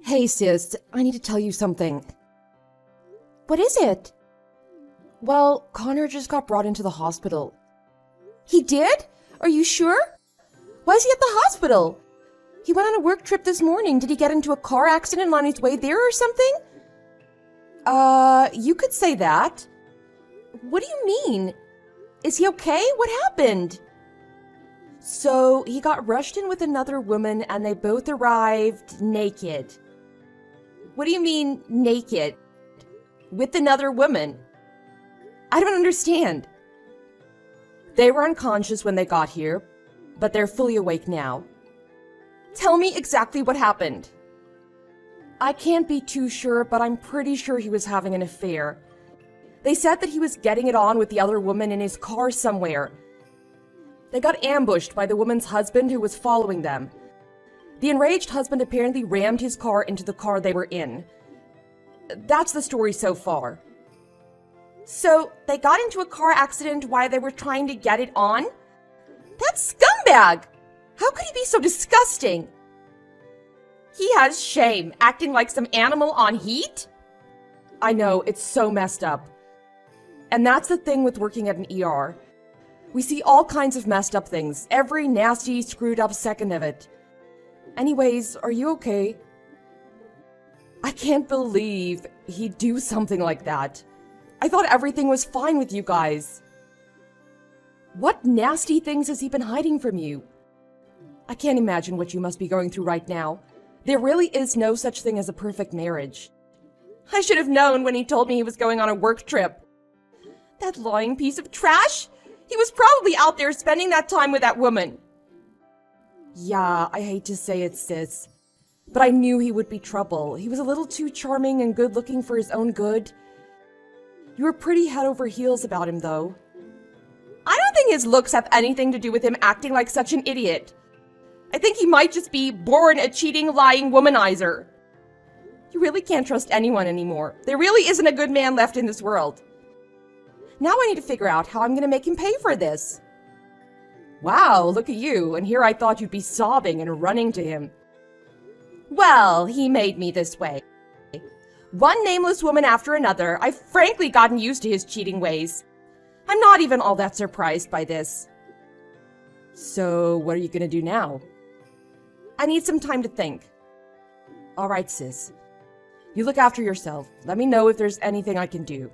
Hey sis, I need to tell you something. What is it? Well, Connor just got brought into the hospital. He did? Are you sure? Why is he at the hospital? He went on a work trip this morning. Did he get into a car accident on his way there or something? You could say that. What do you mean? Is he okay? What happened? So, he got rushed in with another woman and they both arrived naked. What do you mean, naked? With another woman? I don't understand. They were unconscious when they got here, but they're fully awake now. Tell me exactly what happened. I can't be too sure, but I'm pretty sure he was having an affair. They said that he was getting it on with the other woman in his car somewhere. They got ambushed by the woman's husband who was following them. The enraged husband apparently rammed his car into the car they were in. That's the story so far. So, they got into a car accident while they were trying to get it on? That scumbag! How could he be so disgusting? He has shame, acting like some animal on heat? I know, it's so messed up. And that's the thing with working at an ER. We see all kinds of messed up things, every nasty, screwed up second of it. Anyways, are you okay? I can't believe he'd do something like that. I thought everything was fine with you guys. What nasty things has he been hiding from you? I can't imagine what you must be going through right now. There really is no such thing as a perfect marriage. I should have known when he told me he was going on a work trip. That lying piece of trash! He was probably out there spending that time with that woman. Yeah, I hate to say it, sis. But I knew he would be trouble. He was a little too charming and good-looking for his own good. You were pretty head over heels about him, though. I don't think his looks have anything to do with him acting like such an idiot. I think he might just be born a cheating, lying womanizer. You really can't trust anyone anymore. There really isn't a good man left in this world. Now I need to figure out how I'm going to make him pay for this. Wow, look at you, and here I thought you'd be sobbing and running to him. Well, he made me this way. One nameless woman after another, I've frankly gotten used to his cheating ways. I'm not even all that surprised by this. So, what are you gonna do now? I need some time to think. Alright, sis. You look after yourself. Let me know if there's anything I can do.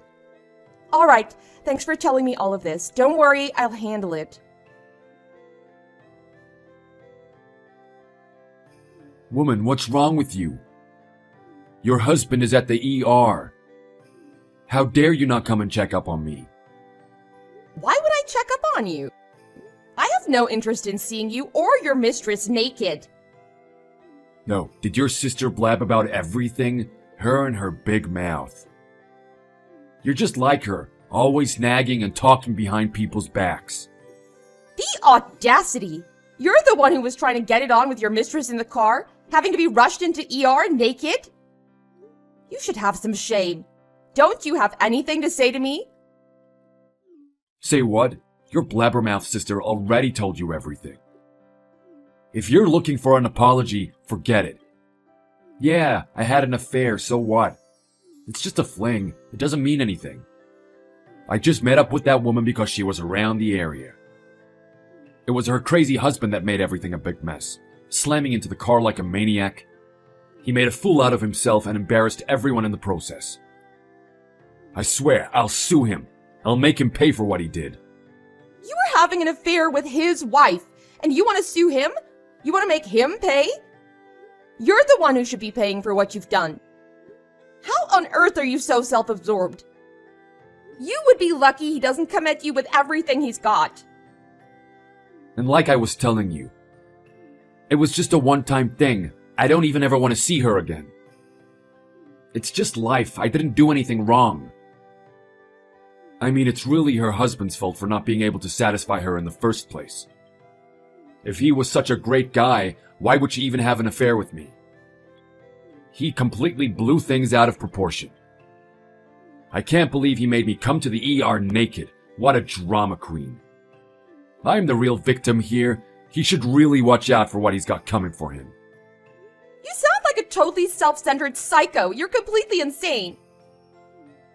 Alright, thanks for telling me all of this. Don't worry, I'll handle it. Woman, what's wrong with you? Your husband is at the ER. How dare you not come and check up on me? Why would I check up on you? I have no interest in seeing you or your mistress naked. No, did your sister blab about everything? Her and her big mouth. You're just like her, always nagging and talking behind people's backs. The audacity! You're the one who was trying to get it on with your mistress in the car, having to be rushed into ER naked? You should have some shame. Don't you have anything to say to me? Say what? Your blabbermouth sister already told you everything. If you're looking for an apology, forget it. Yeah, I had an affair, so what? It's just a fling. It doesn't mean anything. I just met up with that woman because she was around the area. It was her crazy husband that made everything a big mess, slamming into the car like a maniac. He made a fool out of himself and embarrassed everyone in the process. I swear, I'll sue him. I'll make him pay for what he did. You were having an affair with his wife, and you want to sue him? You want to make him pay? You're the one who should be paying for what you've done. How on earth are you so self-absorbed? You would be lucky he doesn't come at you with everything he's got. And like I was telling you, it was just a one-time thing. I don't even ever want to see her again. It's just life. I didn't do anything wrong. I mean, it's really her husband's fault for not being able to satisfy her in the first place. If he was such a great guy, why would she even have an affair with me? He completely blew things out of proportion. I can't believe he made me come to the ER naked. What a drama queen. I'm the real victim here. He should really watch out for what he's got coming for him. You sound like a totally self-centered psycho. You're completely insane.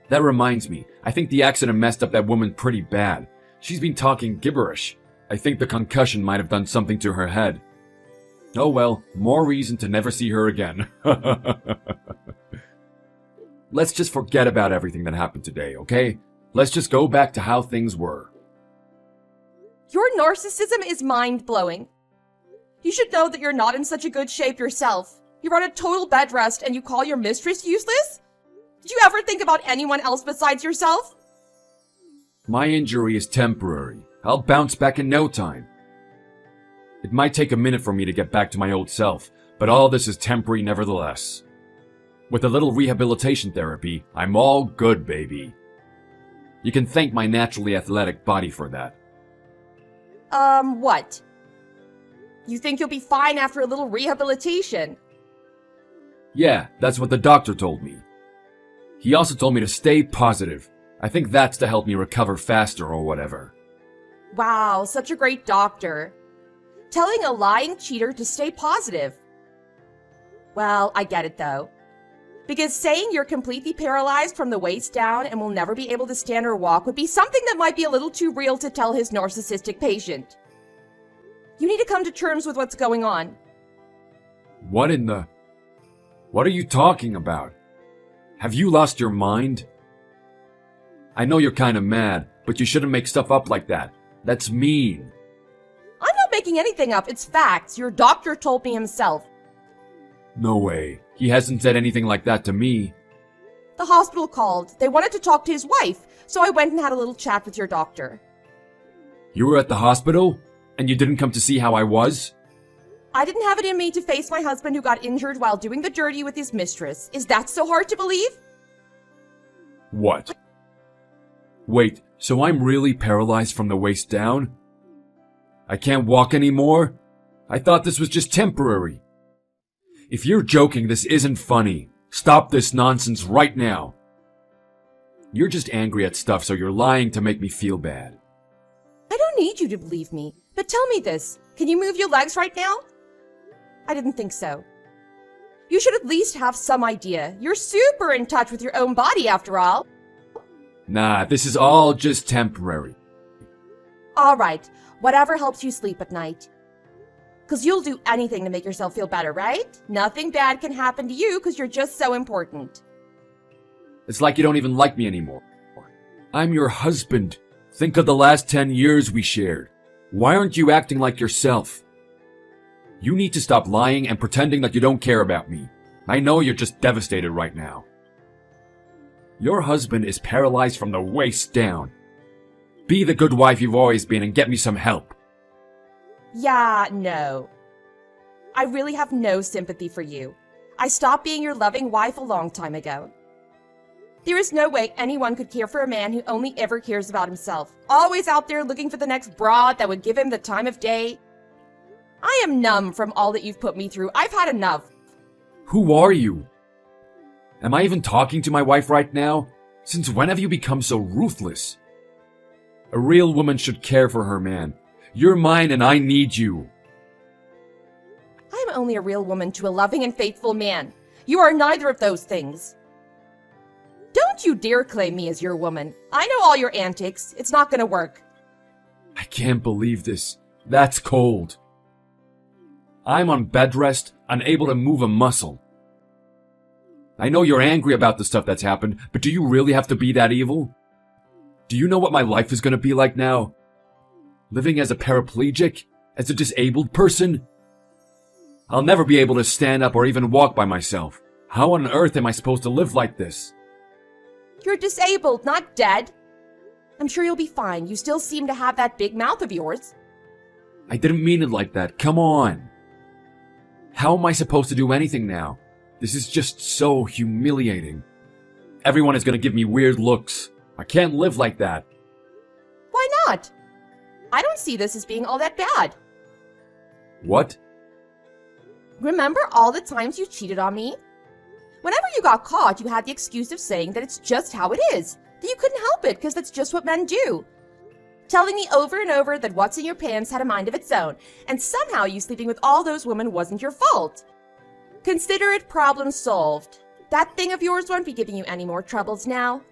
That reminds me, I think the accident messed up that woman pretty bad. She's been talking gibberish. I think the concussion might have done something to her head. Oh well, more reason to never see her again. Let's just forget about everything that happened today, okay? Let's just go back to how things were. Your narcissism is mind-blowing. You should know that you're not in such a good shape yourself. You're on a total bed rest and you call your mistress useless? Did you ever think about anyone else besides yourself? My injury is temporary. I'll bounce back in no time. It might take a minute for me to get back to my old self, but all this is temporary nevertheless. With a little rehabilitation therapy, I'm all good, baby. You can thank my naturally athletic body for that. What? You think you'll be fine after a little rehabilitation? Yeah, that's what the doctor told me. He also told me to stay positive. I think that's to help me recover faster or whatever. Wow, such a great doctor. Telling a lying cheater to stay positive. Well, I get it though. Because saying you're completely paralyzed from the waist down and will never be able to stand or walk would be something that might be a little too real to tell his narcissistic patient. You need to come to terms with what's going on. What are you talking about? Have you lost your mind? I know you're kinda mad, but you shouldn't make stuff up like that. That's mean. I'm not making anything up, it's facts. Your doctor told me himself. No way. He hasn't said anything like that to me. The hospital called. They wanted to talk to his wife, so I went and had a little chat with your doctor. You were at the hospital? And you didn't come to see how I was? I didn't have it in me to face my husband who got injured while doing the dirty with his mistress. Is that so hard to believe? What? Wait, so I'm really paralyzed from the waist down? I can't walk anymore? I thought this was just temporary. If you're joking, this isn't funny. Stop this nonsense right now. You're just angry at stuff, so you're lying to make me feel bad. I don't need you to believe me, but tell me this. Can you move your legs right now? I didn't think so. You should at least have some idea. You're super in touch with your own body after all. Nah, this is all just temporary. All right, whatever helps you sleep at night. Because you'll do anything to make yourself feel better, right? Nothing bad can happen to you because you're just so important. It's like you don't even like me anymore. I'm your husband. Think of the last 10 years we shared. Why aren't you acting like yourself? You need to stop lying and pretending that you don't care about me. I know you're just devastated right now. Your husband is paralyzed from the waist down. Be the good wife you've always been and get me some help. Yeah, no. I really have no sympathy for you. I stopped being your loving wife a long time ago. There is no way anyone could care for a man who only ever cares about himself, always out there looking for the next broad that would give him the time of day. I am numb from all that you've put me through. I've had enough. Who are you? Am I even talking to my wife right now? Since when have you become so ruthless? A real woman should care for her man. You're mine and I need you. I am only a real woman to a loving and faithful man. You are neither of those things. Don't you dare claim me as your woman. I know all your antics. It's not gonna work. I can't believe this. That's cold. I'm on bed rest, unable to move a muscle. I know you're angry about the stuff that's happened, but do you really have to be that evil? Do you know what my life is gonna be like now? Living as a paraplegic? As a disabled person? I'll never be able to stand up or even walk by myself. How on earth am I supposed to live like this? You're disabled, not dead. I'm sure you'll be fine. You still seem to have that big mouth of yours. I didn't mean it like that. Come on. How am I supposed to do anything now? This is just so humiliating. Everyone is gonna give me weird looks. I can't live like that. Why not? I don't see this as being all that bad. What? Remember all the times you cheated on me? Whenever you got caught, you had the excuse of saying that it's just how it is, that you couldn't help it because that's just what men do. Telling me over and over that what's in your pants had a mind of its own, and somehow you sleeping with all those women wasn't your fault. Consider it problem solved. That thing of yours won't be giving you any more troubles now.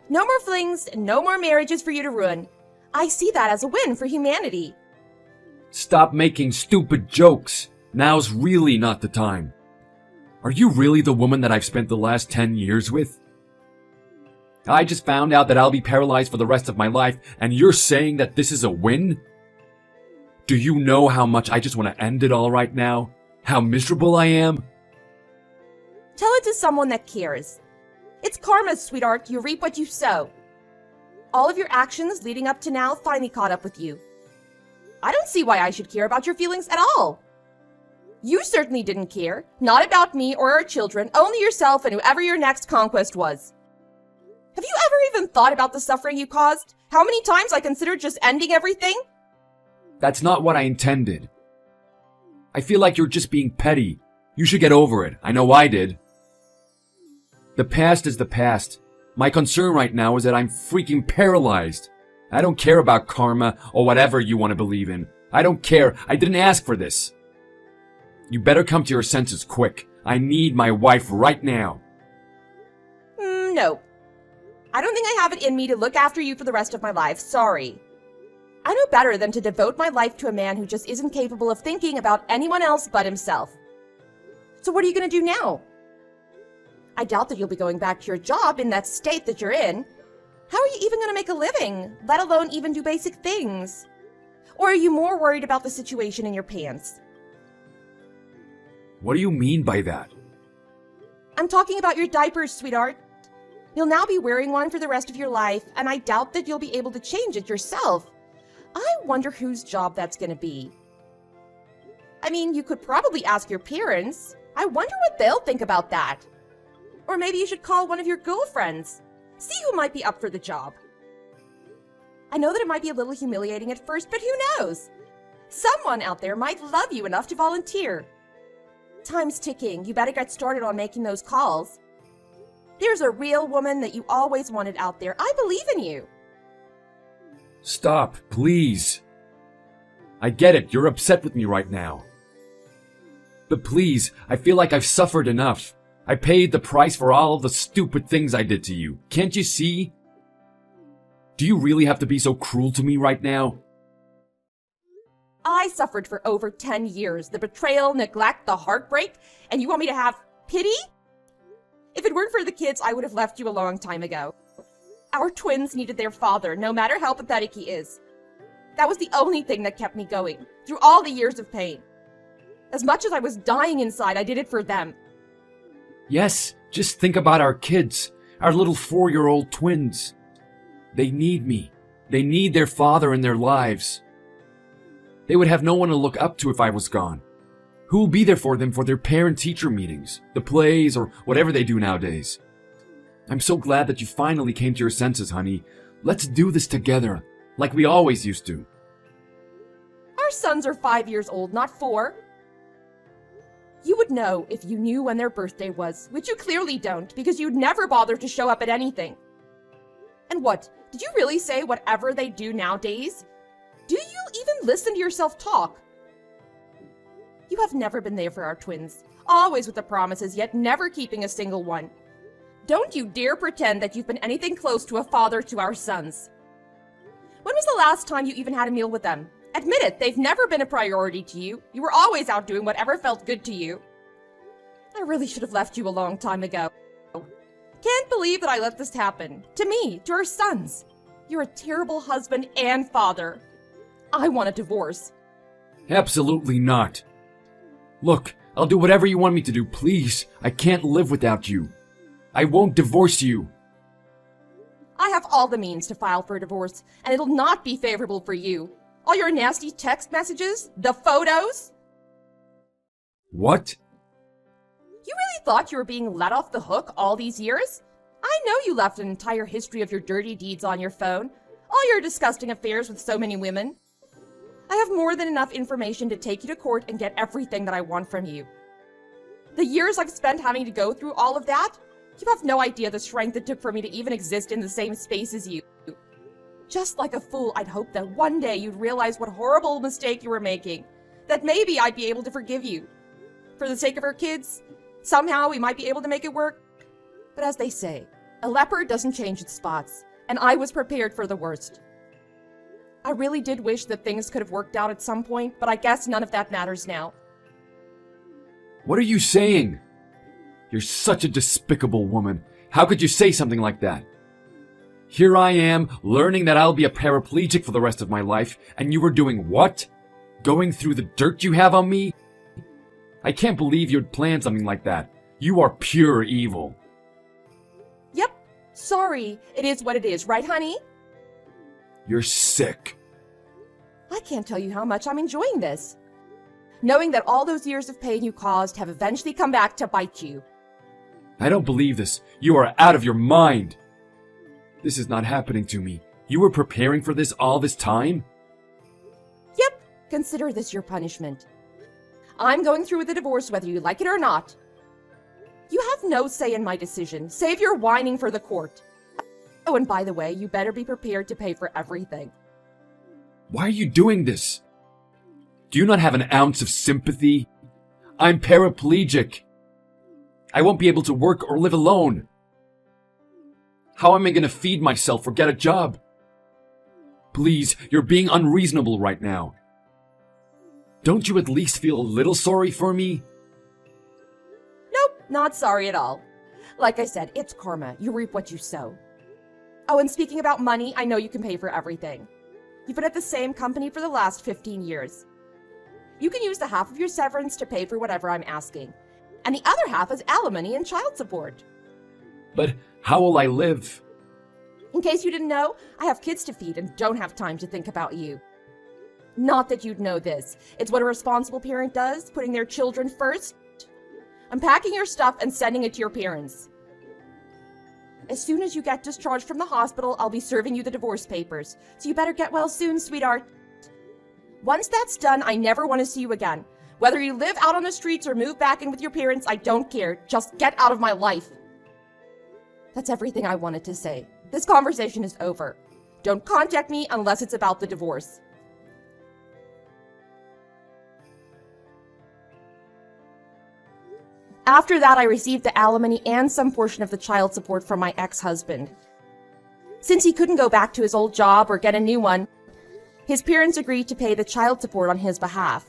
No more flings, no more marriages for you to ruin. I see that as a win for humanity. Stop making stupid jokes. Now's really not the time. Are you really the woman that I've spent the last 10 years with? I just found out that I'll be paralyzed for the rest of my life, and you're saying that this is a win? Do you know how much I just want to end it all right now? How miserable I am? Tell it to someone that cares. It's karma, sweetheart. You reap what you sow. All of your actions leading up to now finally caught up with you. I don't see why I should care about your feelings at all. You certainly didn't care. Not about me or our children, only yourself and whoever your next conquest was. Have you ever even thought about the suffering you caused? How many times I considered just ending everything? That's not what I intended. I feel like you're just being petty. You should get over it. I know I did. The past is the past. My concern right now is that I'm freaking paralyzed. I don't care about karma or whatever you want to believe in. I don't care. I didn't ask for this. You better come to your senses quick. I need my wife right now. No. I don't think I have it in me to look after you for the rest of my life. Sorry. I know better than to devote my life to a man who just isn't capable of thinking about anyone else but himself. So what are you going to do now? I doubt that you'll be going back to your job in that state that you're in. How are you even going to make a living, let alone even do basic things? Or are you more worried about the situation in your pants? What do you mean by that? I'm talking about your diapers, sweetheart. You'll now be wearing one for the rest of your life, and I doubt that you'll be able to change it yourself. I wonder whose job that's going to be. I mean, you could probably ask your parents. I wonder what they'll think about that. Or maybe you should call one of your girlfriends. See who might be up for the job. I know that it might be a little humiliating at first, but who knows? Someone out there might love you enough to volunteer. Time's ticking. You better get started on making those calls. There's a real woman that you always wanted out there. I believe in you. Stop, please. I get it. You're upset with me right now. But please, I feel like I've suffered enough. I paid the price for all of the stupid things I did to you. Can't you see? Do you really have to be so cruel to me right now? I suffered for over 10 years. The betrayal, neglect, the heartbreak, and you want me to have pity? If it weren't for the kids, I would have left you a long time ago. Our twins needed their father, no matter how pathetic he is. That was the only thing that kept me going, through all the years of pain. As much as I was dying inside, I did it for them. Yes, just think about our kids, our little 4-year-old twins. They need me. They need their father in their lives. They would have no one to look up to if I was gone. Who will be there for them for their parent-teacher meetings, the plays, or whatever they do nowadays? I'm so glad that you finally came to your senses, honey. Let's do this together, like we always used to. Our sons are 5 years old, not 4. You would know if you knew when their birthday was, which you clearly don't, because you'd never bother to show up at anything. And what, did you really say whatever they do nowadays? Do you even listen to yourself talk? You have never been there for our twins, always with the promises, yet never keeping a single one. Don't you dare pretend that you've been anything close to a father to our sons. When was the last time you even had a meal with them? Admit it, they've never been a priority to you. You were always out doing whatever felt good to you. I really should have left you a long time ago. Can't believe that I let this happen. To me, to our sons. You're a terrible husband and father. I want a divorce. Absolutely not. Look, I'll do whatever you want me to do, please. I can't live without you. I won't divorce you. I have all the means to file for a divorce, and it'll not be favorable for you. All your nasty text messages, the photos. What? You really thought you were being let off the hook all these years? I know you left an entire history of your dirty deeds on your phone, all your disgusting affairs with so many women. I have more than enough information to take you to court and get everything that I want from you. The years I've spent having to go through all of that, you have no idea the strength it took for me to even exist in the same space as you. Just like a fool, I'd hoped that one day you'd realize what horrible mistake you were making, that maybe I'd be able to forgive you. for the sake of her kids. Somehow we might be able to make it work. But as they say, a leopard doesn't change its spots, and I was prepared for the worst. I really did wish that things could have worked out at some point, but I guess none of that matters now. What are you saying? You're such a despicable woman. How could you say something like that? Here I am, learning that I'll be a paraplegic for the rest of my life, and you were doing what? Going through the dirt you have on me? I can't believe you'd plan something like that. You are pure evil. Yep, sorry. It is what it is, right, honey? You're sick. I can't tell you how much I'm enjoying this. Knowing that all those years of pain you caused have eventually come back to bite you. I don't believe this. You are out of your mind. This is not happening to me. You were preparing for this all this time? Yep, consider this your punishment. I'm going through with the divorce whether you like it or not. You have no say in my decision. Save your whining for the court. Oh, and by the way, you better be prepared to pay for everything. Why are you doing this? Do you not have an ounce of sympathy? I'm paraplegic. I won't be able to work or live alone. How am I going to feed myself or get a job? Please, you're being unreasonable right now. Don't you at least feel a little sorry for me? Nope, not sorry at all. Like I said, it's karma. You reap what you sow. Oh, and speaking about money, I know you can pay for everything. You've been at the same company for the last 15 years. You can use the half of your severance to pay for whatever I'm asking. And the other half is alimony and child support. But how will I live? In case you didn't know, I have kids to feed and don't have time to think about you. Not that you'd know this. It's what a responsible parent does, putting their children first. I'm packing your stuff and sending it to your parents. As soon as you get discharged from the hospital, I'll be serving you the divorce papers. So you better get well soon, sweetheart. Once that's done, I never want to see you again. Whether you live out on the streets or move back in with your parents, I don't care. Just get out of my life. That's everything I wanted to say. This conversation is over. Don't contact me unless it's about the divorce. After that, I received the alimony and some portion of the child support from my ex-husband. Since he couldn't go back to his old job or get a new one, his parents agreed to pay the child support on his behalf.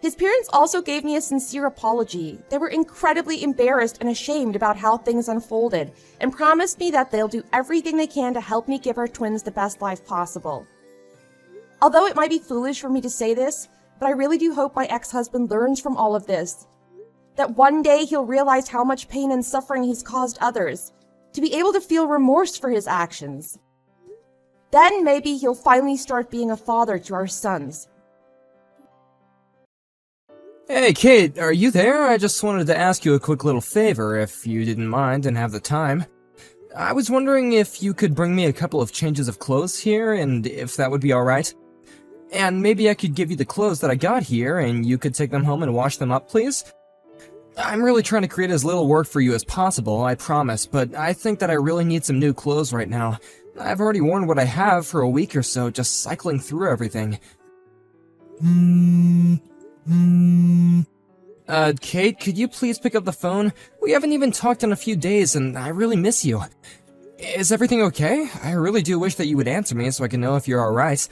His parents also gave me a sincere apology. They were incredibly embarrassed and ashamed about how things unfolded, and promised me that they'll do everything they can to help me give our twins the best life possible. Although it might be foolish for me to say this, but I really do hope my ex-husband learns from all of this. That one day he'll realize how much pain and suffering he's caused others, to be able to feel remorse for his actions. Then maybe he'll finally start being a father to our sons. Hey, Kate, are you there? I just wanted to ask you a quick little favor, if you didn't mind and have the time. I was wondering if you could bring me a couple of changes of clothes here, and if that would be alright. And maybe I could give you the clothes that I got here, and you could take them home and wash them up, please? I'm really trying to create as little work for you as possible, I promise, but I think that I really need some new clothes right now. I've already worn what I have for a week or so, just cycling through everything. Kate, could you please pick up the phone? We haven't even talked in a few days, and I really miss you. Is everything okay? I really do wish that you would answer me so I can know if you're alright.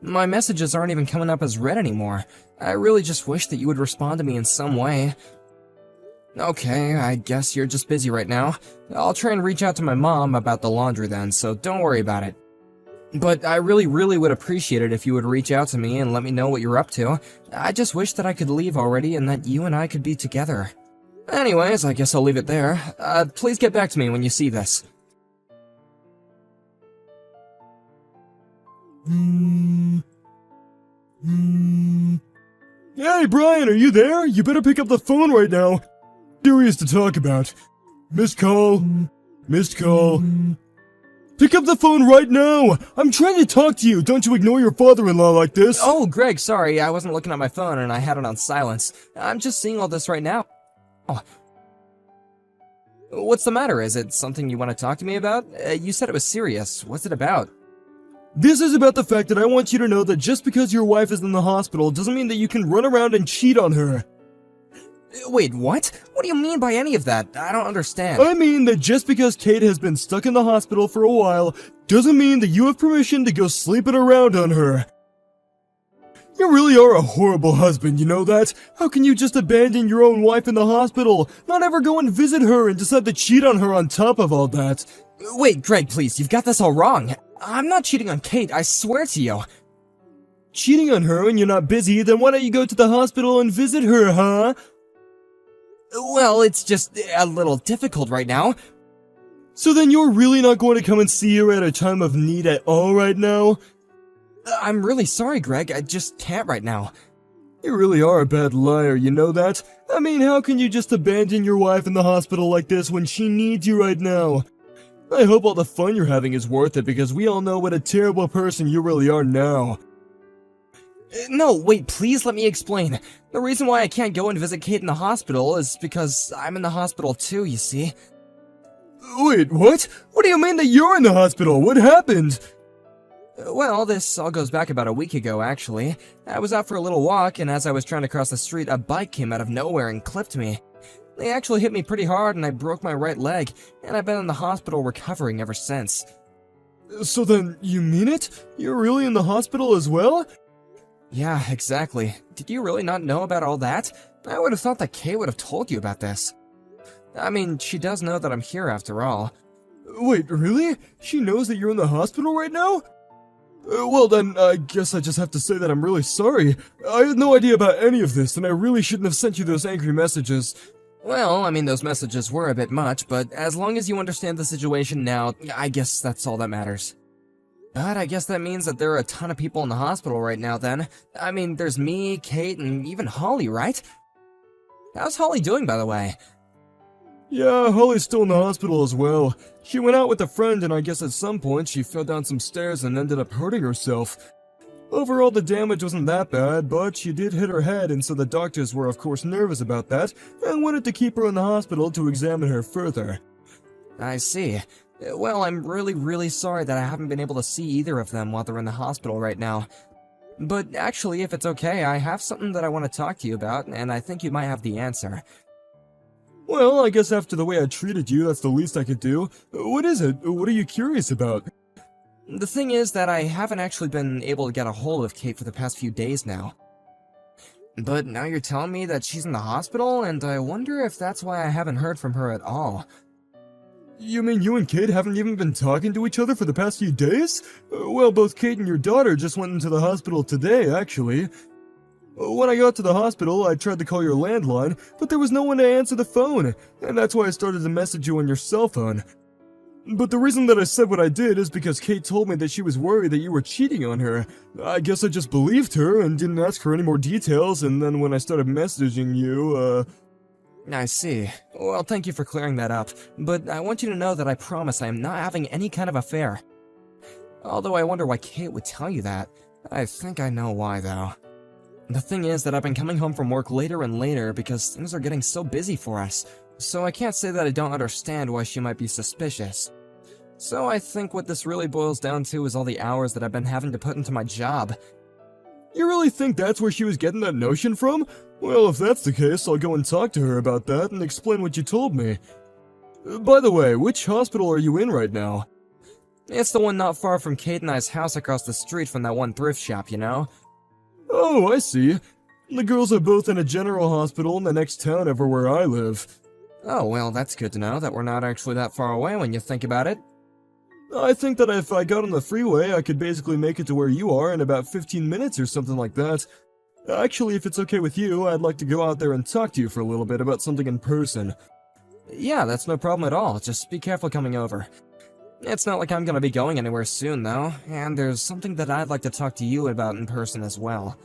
My messages aren't even coming up as read anymore. I really just wish that you would respond to me in some way. Okay, I guess you're just busy right now. I'll try and reach out to my mom about the laundry then, so don't worry about it. But I really would appreciate it if you would reach out to me and let me know what you're up to. I just wish that I could leave already and that you and I could be together. Anyways, I guess I'll leave it there. Please get back to me when you see this. Hey, Brian, are you there? You better pick up the phone right now. Serious to talk about. Missed call. Missed call. Pick up the phone right now! I'm trying to talk to you! Don't you ignore your father-in-law like this! Oh, Greg, sorry, I wasn't looking at my phone and I had it on silence. I'm just seeing all this right now. Oh. What's the matter? Is it something you want to talk to me about? You said it was serious. What's it about? This is about the fact that I want you to know that just because your wife is in the hospital doesn't mean that you can run around and cheat on her. Wait, what? What do you mean by any of that? I don't understand. I mean that just because Kate has been stuck in the hospital for a while, doesn't mean that you have permission to go sleeping around on her. You really are a horrible husband, you know that? How can you just abandon your own wife in the hospital, not ever go and visit her, and decide to cheat on her on top of all that? Wait, Greg, please, you've got this all wrong. I'm not cheating on Kate, I swear to you. Cheating on her when you're not busy, then why don't you go to the hospital and visit her, huh? Well, it's just a little difficult right now. So then you're really not going to come and see her at a time of need at all right now? I'm really sorry, Greg, I just can't right now. You really are a bad liar, you know that? I mean, how can you just abandon your wife in the hospital like this when she needs you right now? I hope all the fun you're having is worth it, because we all know what a terrible person you really are now. No, wait, please let me explain. The reason why I can't go and visit Kate in the hospital is because I'm in the hospital too, you see. Wait, what? What do you mean that you're in the hospital? What happened? Well, this all goes back about a week ago, actually. I was out for a little walk, and as I was trying to cross the street, a bike came out of nowhere and clipped me. They actually hit me pretty hard, and I broke my right leg, and I've been in the hospital recovering ever since. So then, you mean it? You're really in the hospital as well? Yeah, exactly. Did you really not know about all that? I would have thought that Kay would have told you about this. I mean, she does know that I'm here after all. Wait, really? She knows that you're in the hospital right now? Well then, I guess I just have to say that I'm really sorry. I had no idea about any of this, and I really shouldn't have sent you those angry messages. Well, I mean, those messages were a bit much, but as long as you understand the situation now, I guess that's all that matters. But I guess that means that there are a ton of people in the hospital right now then. I mean, there's me, Kate, and even Holly, right? How's Holly doing, by the way? Yeah, Holly's still in the hospital as well. She went out with a friend, and I guess at some point she fell down some stairs and ended up hurting herself. Overall, the damage wasn't that bad, but she did hit her head, and so the doctors were of course nervous about that, and wanted to keep her in the hospital to examine her further. I see. Well, I'm really sorry that I haven't been able to see either of them while they're in the hospital right now. But actually, if it's okay, I have something that I want to talk to you about, and I think you might have the answer. Well, I guess after the way I treated you, that's the least I could do. What is it? What are you curious about? The thing is that I haven't actually been able to get a hold of Kate for the past few days now. But now you're telling me that she's in the hospital, and I wonder if that's why I haven't heard from her at all. You mean you and Kate haven't even been talking to each other for the past few days? Well, both Kate and your daughter just went into the hospital today, actually. When I got to the hospital, I tried to call your landline, but there was no one to answer the phone, and that's why I started to message you on your cell phone. But the reason that I said what I did is because Kate told me that she was worried that you were cheating on her. I guess I just believed her and didn't ask her any more details, and then when I started messaging you, I see. Well, thank you for clearing that up, but I want you to know that I promise I am not having any kind of affair. Although I wonder why Kate would tell you that. I think I know why, though. The thing is that I've been coming home from work later and later because things are getting so busy for us, so I can't say that I don't understand why she might be suspicious. So I think what this really boils down to is all the hours that I've been having to put into my job. you really think that's where she was getting that notion from? Well, if that's the case, I'll go and talk to her about that and explain what you told me. By the way, which hospital are you in right now? It's the one not far from Kate and I's house across the street from that one thrift shop, you know? Oh, I see. The girls are both in a general hospital in the next town over where I live. Oh, well, that's good to know that we're not actually that far away when you think about it. I think that if I got on the freeway, I could basically make it to where you are in about 15 minutes or something like that. Actually, if it's okay with you, I'd like to go out there and talk to you for a little bit about something in person. Yeah, that's no problem at all, just be careful coming over. It's not like I'm gonna be going anywhere soon, though, and there's something that I'd like to talk to you about in person as well.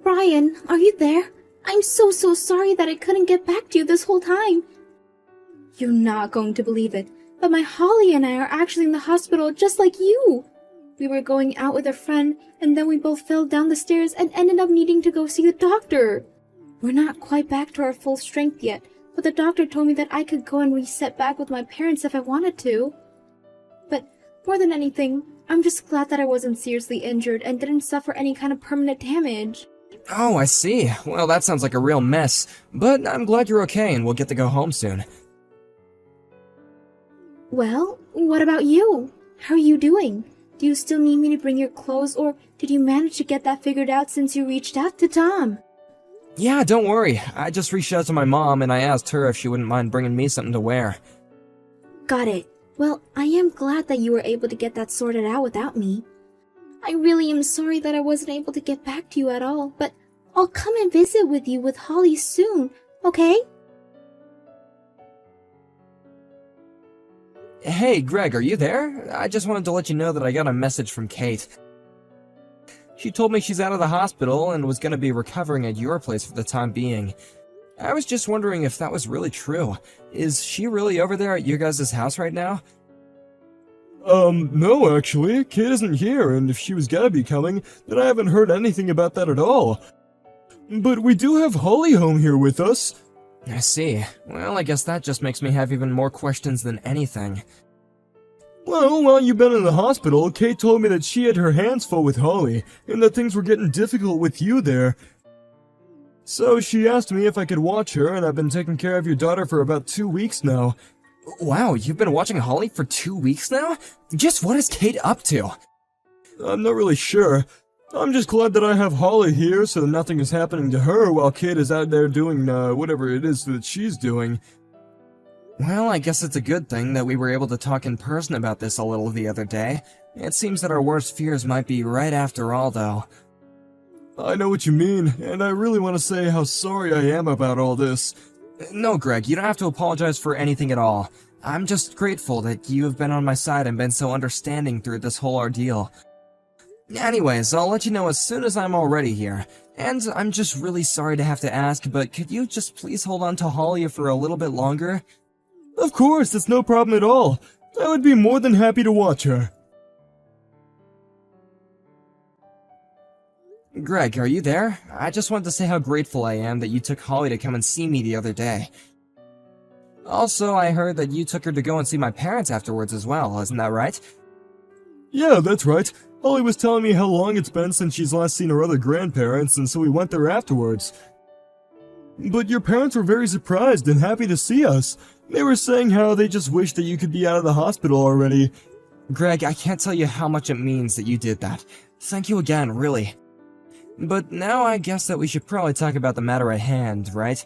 Brian, are you there? I'm so sorry that I couldn't get back to you this whole time. You're not going to believe it, but my Holly and I are actually in the hospital just like you. We were going out with a friend, and then we both fell down the stairs and ended up needing to go see the doctor. We're not quite back to our full strength yet, but the doctor told me that I could go and reset back with my parents if I wanted to. But more than anything, I'm just glad that I wasn't seriously injured and didn't suffer any kind of permanent damage. Oh, I see. Well, that sounds like a real mess, but I'm glad you're okay and we'll get to go home soon. Well, what about you? How are you doing? Do you still need me to bring your clothes, or did you manage to get that figured out since you reached out to Tom? Yeah, don't worry. I just reached out to my mom and I asked her if she wouldn't mind bringing me something to wear. Got it. Well, I am glad that you were able to get that sorted out without me. I really am sorry that I wasn't able to get back to you at all, but I'll come and visit with you with Holly soon, okay? Hey, Greg, are you there? I just wanted to let you know that I got a message from Kate. She told me she's out of the hospital and was going to be recovering at your place for the time being. I was just wondering if that was really true. Is she really over there at your guys' house right now? No, actually. Kate isn't here, and if she was gonna be coming, then I haven't heard anything about that at all. But we do have Holly home here with us. I see. Well, I guess that just makes me have even more questions than anything. Well, while you've been in the hospital, Kate told me that she had her hands full with Holly, and that things were getting difficult with you there. So she asked me if I could watch her, and I've been taking care of your daughter for about 2 weeks now. Wow, you've been watching Holly for 2 weeks now? Just what is Kate up to? I'm not really sure. I'm just glad that I have Holly here so nothing is happening to her while Kate is out there doing, whatever it is that she's doing. Well, I guess it's a good thing that we were able to talk in person about this a little the other day. It seems that our worst fears might be right after all, though. I know what you mean, and I really want to say how sorry I am about all this. No, Greg, you don't have to apologize for anything at all. I'm just grateful that you have been on my side and been so understanding through this whole ordeal. Anyways, I'll let you know as soon as I'm all ready here. And I'm just really sorry to have to ask, but could you just please hold on to Holly for a little bit longer? Of course, it's no problem at all. I would be more than happy to watch her. Greg, are you there? I just wanted to say how grateful I am that you took Holly to come and see me the other day. Also, I heard that you took her to go and see my parents afterwards as well, isn't that right? Yeah, that's right. Holly was telling me how long it's been since she's last seen her other grandparents, and so we went there afterwards. But your parents were very surprised and happy to see us. They were saying how they just wished that you could be out of the hospital already. Greg, I can't tell you how much it means that you did that. Thank you again, really. But now I guess that we should probably talk about the matter at hand, right?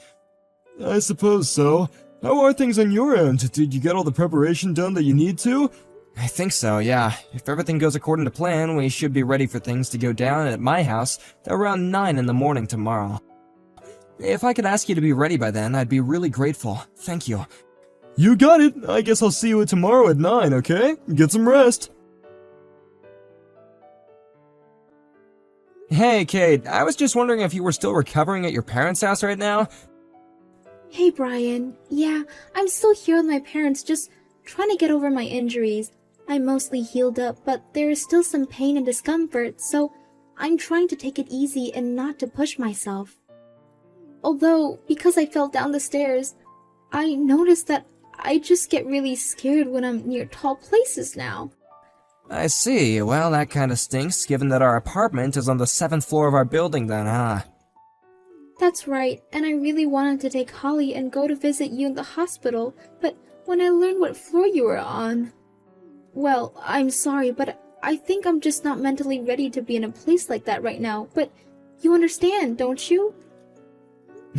I suppose so. How are things on your end? Did you get all the preparation done that you need to? I think so, yeah. If everything goes according to plan, we should be ready for things to go down at my house around 9 in the morning tomorrow. If I could ask you to be ready by then, I'd be really grateful. Thank you. You got it. I guess I'll see you tomorrow at 9, okay? Get some rest. Hey, Kate, I was just wondering if you were still recovering at your parents' house right now? Hey, Brian. Yeah, I'm still here with my parents, just trying to get over my injuries. I'm mostly healed up, but there is still some pain and discomfort, so I'm trying to take it easy and not to push myself. Although, because I fell down the stairs, I noticed that I just get really scared when I'm near tall places now. I see. Well, that kinda stinks, given that our apartment is on the 7th floor of our building then, huh? That's right, and I really wanted to take Holly and go to visit you in the hospital, but when I learned what floor you were on... Well, I'm sorry, but I think I'm just not mentally ready to be in a place like that right now, but you understand, don't you?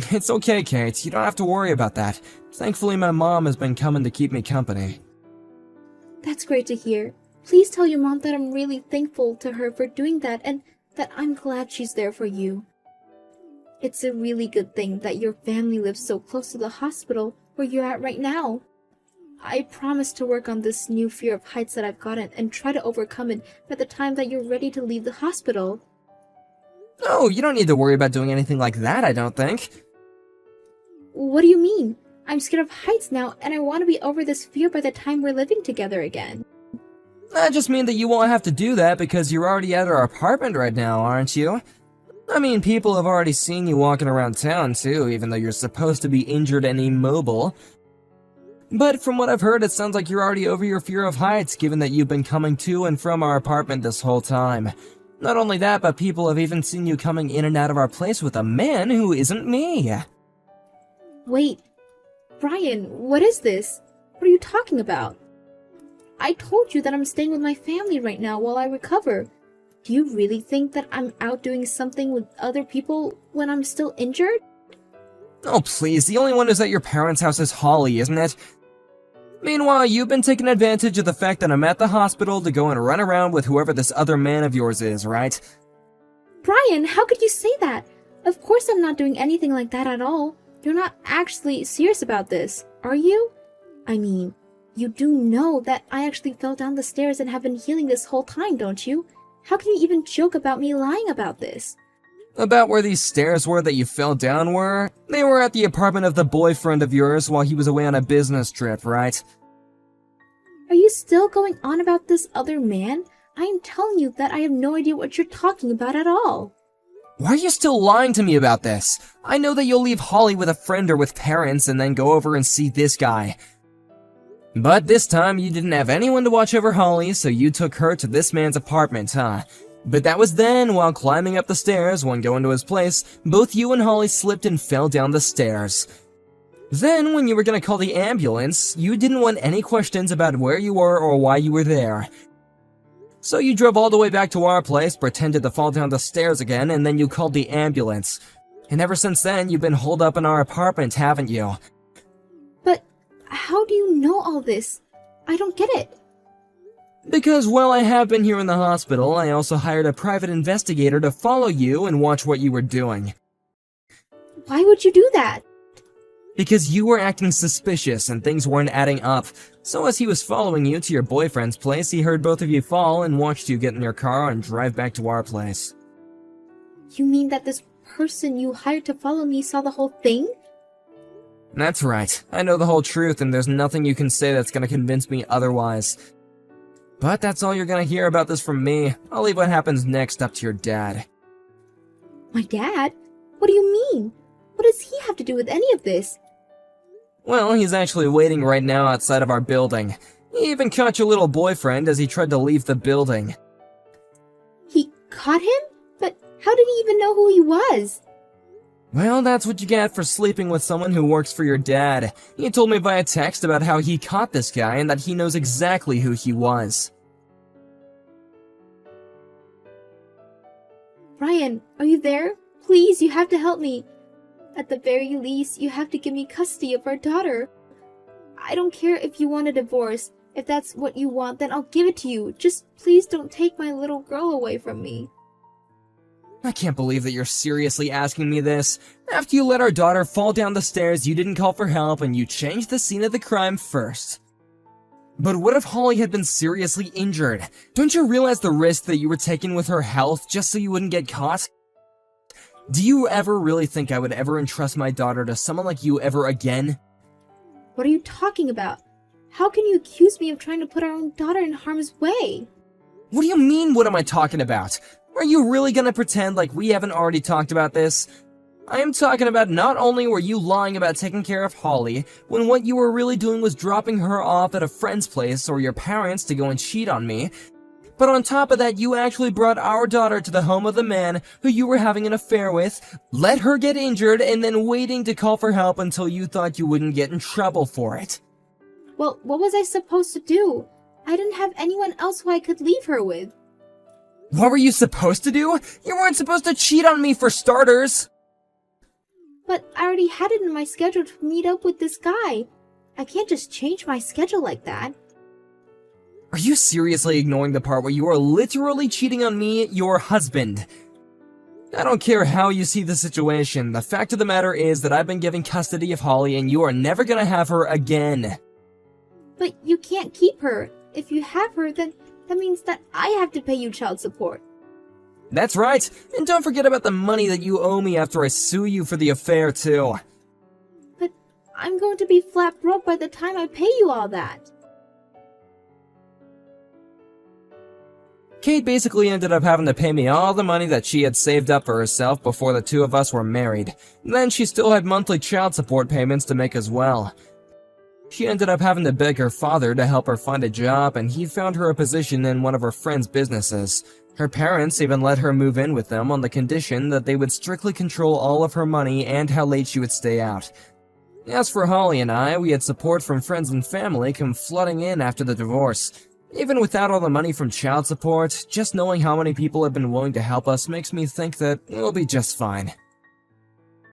It's okay, Kate. You don't have to worry about that. Thankfully, my mom has been coming to keep me company. That's great to hear. Please tell your mom that I'm really thankful to her for doing that and that I'm glad she's there for you. It's a really good thing that your family lives so close to the hospital where you're at right now. I promise to work on this new fear of heights that I've gotten and try to overcome it by the time that you're ready to leave the hospital. Oh, you don't need to worry about doing anything like that, I don't think. What do you mean? I'm scared of heights now, and I want to be over this fear by the time we're living together again. I just mean that you won't have to do that because you're already at our apartment right now, aren't you? I mean, people have already seen you walking around town too, even though you're supposed to be injured and immobile. But from what I've heard, it sounds like you're already over your fear of heights, given that you've been coming to and from our apartment this whole time. Not only that, but people have even seen you coming in and out of our place with a man who isn't me. Wait, Brian, what is this? What are you talking about? I told you that I'm staying with my family right now while I recover. Do you really think that I'm out doing something with other people when I'm still injured? Oh please, the only one who's at your parents' house is Holly, isn't it? Meanwhile, you've been taking advantage of the fact that I'm at the hospital to go and run around with whoever this other man of yours is, right? Brian, how could you say that? Of course I'm not doing anything like that at all. You're not actually serious about this, are you? I mean, you do know that I actually fell down the stairs and have been healing this whole time, don't you? How can you even joke about me lying about this? About where these stairs were that you fell down were? They were at the apartment of the boyfriend of yours while he was away on a business trip, right? Are you still going on about this other man? I am telling you that I have no idea what you're talking about at all. Why are you still lying to me about this? I know that you'll leave Holly with a friend or with parents and then go over and see this guy. But this time you didn't have anyone to watch over Holly, so you took her to this man's apartment, huh? But that was then, while climbing up the stairs when going to his place, both you and Holly slipped and fell down the stairs. Then, when you were gonna call the ambulance, you didn't want any questions about where you were or why you were there. So you drove all the way back to our place, pretended to fall down the stairs again, and then you called the ambulance. And ever since then, you've been holed up in our apartment, haven't you? But how do you know all this? I don't get it. Because while I have been here in the hospital, I also hired a private investigator to follow you and watch what you were doing. Why would you do that? Because you were acting suspicious and things weren't adding up. So as he was following you to your boyfriend's place, he heard both of you fall and watched you get in your car and drive back to our place. You mean that this person you hired to follow me saw the whole thing? That's right. I know the whole truth and there's nothing you can say that's gonna convince me otherwise. But that's all you're gonna hear about this from me. I'll leave what happens next up to your dad. My dad? What do you mean? What does he have to do with any of this? Well, he's actually waiting right now outside of our building. He even caught your little boyfriend as he tried to leave the building. He caught him? But how did he even know who he was? Well, that's what you get for sleeping with someone who works for your dad. He told me via text about how he caught this guy and that he knows exactly who he was. Brian, are you there? Please, you have to help me. At the very least, you have to give me custody of our daughter. I don't care if you want a divorce. If that's what you want, then I'll give it to you. Just please don't take my little girl away from me. I can't believe that you're seriously asking me this. After you let our daughter fall down the stairs, you didn't call for help and you changed the scene of the crime first. But what if Holly had been seriously injured? Don't you realize the risk that you were taking with her health just so you wouldn't get caught? Do you ever really think I would ever entrust my daughter to someone like you ever again? What are you talking about? How can you accuse me of trying to put our own daughter in harm's way? What do you mean, what am I talking about? Are you really gonna pretend like we haven't already talked about this? I am talking about not only were you lying about taking care of Holly, when what you were really doing was dropping her off at a friend's place or your parents to go and cheat on me, but on top of that, you actually brought our daughter to the home of the man who you were having an affair with, let her get injured, and then waiting to call for help until you thought you wouldn't get in trouble for it. Well, what was I supposed to do? I didn't have anyone else who I could leave her with. What were you supposed to do? You weren't supposed to cheat on me for starters! But I already had it in my schedule to meet up with this guy. I can't just change my schedule like that. Are you seriously ignoring the part where you are literally cheating on me, your husband? I don't care how you see the situation, the fact of the matter is that I've been given custody of Holly and you are never gonna have her again. But you can't keep her. If you have her, then that means that I have to pay you child support. That's right, and don't forget about the money that you owe me after I sue you for the affair too. But I'm going to be flat broke by the time I pay you all that. Kate basically ended up having to pay me all the money that she had saved up for herself before the two of us were married. Then she still had monthly child support payments to make as well. She ended up having to beg her father to help her find a job, and he found her a position in one of her friend's businesses. Her parents even let her move in with them on the condition that they would strictly control all of her money and how late she would stay out. As for Holly and I, we had support from friends and family come flooding in after the divorce. Even without all the money from child support, just knowing how many people have been willing to help us makes me think that we'll be just fine.